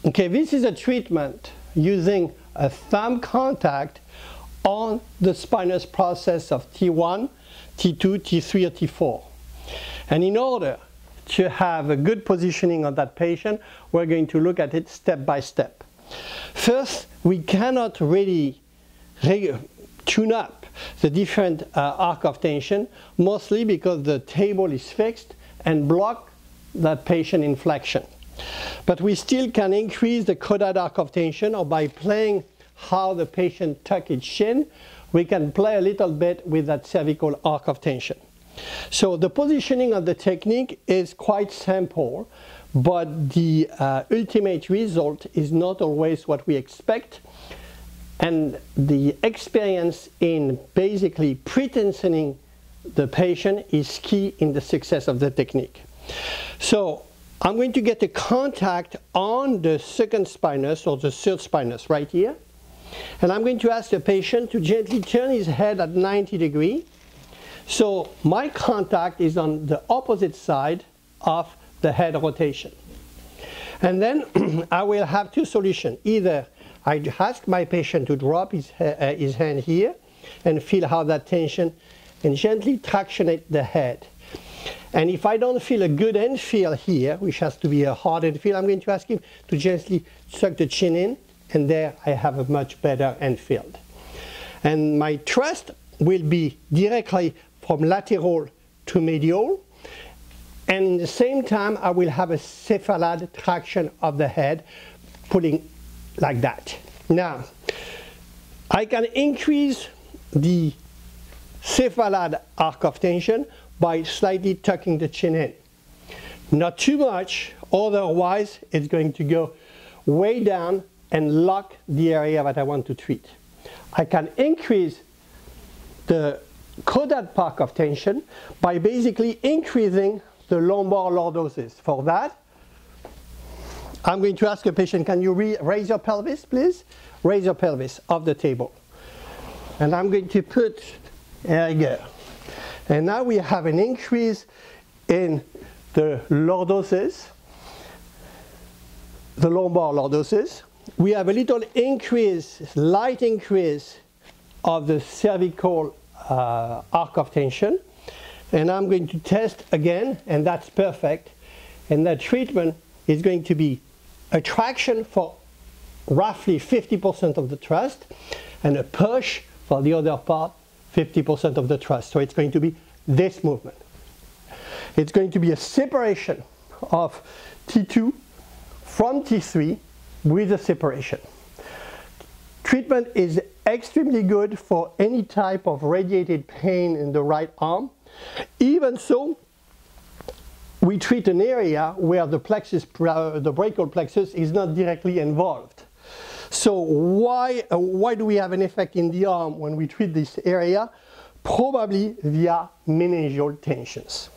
Okay, this is a treatment using a thumb contact on the spinous process of T1, T2, T3, or T4. And in order to have a good positioning of that patient, we're going to look at it step by step. First, we cannot really tune up the different arc of tension, mostly because the table is fixed and block that patient inflection. But we still can increase the caudate arc of tension, or by playing how the patient tucks its chin, we can play a little bit with that cervical arc of tension. So the positioning of the technique is quite simple, but the ultimate result is not always what we expect. And the experience in basically pretensioning the patient is key in the success of the technique. So I'm going to get a contact on the second spinous or the third spinous right here. And I'm going to ask the patient to gently turn his head at 90 degrees. So my contact is on the opposite side of the head rotation. And then I will have two solutions. Either I ask my patient to drop his hand here and feel how that tension, and gently tractionate the head. And if I don't feel a good end feel here, which has to be a hard end feel, I'm going to ask him to gently suck the chin in, and there I have a much better end feel. And my thrust will be directly from lateral to medial, and at the same time I will have a cephalad traction of the head, pulling like that. Now, I can increase the cephalad arc of tension by slightly tucking the chin in. Not too much, otherwise it's going to go way down and lock the area that I want to treat. I can increase the caudate arc of tension by basically increasing the lumbar lordosis. For that, I'm going to ask a patient, can you raise your pelvis, please? Raise your pelvis off the table. And I'm going to put, there you go. And now we have an increase in the lordosis, the lumbar lordosis. We have a little increase, light increase of the cervical arc of tension. And I'm going to test again, and that's perfect. And that treatment is going to be a traction for roughly 50% of the thrust, and a push for the other part, 50% of the thrust. So it's going to be this movement. It's going to be a separation of T2 from T3 with a separation. Treatment is extremely good for any type of radiated pain in the right arm. Even so, we treat an area where the plexus, the brachial plexus is not directly involved. So why do we have an effect in the arm when we treat this area? Probably via meningeal tensions.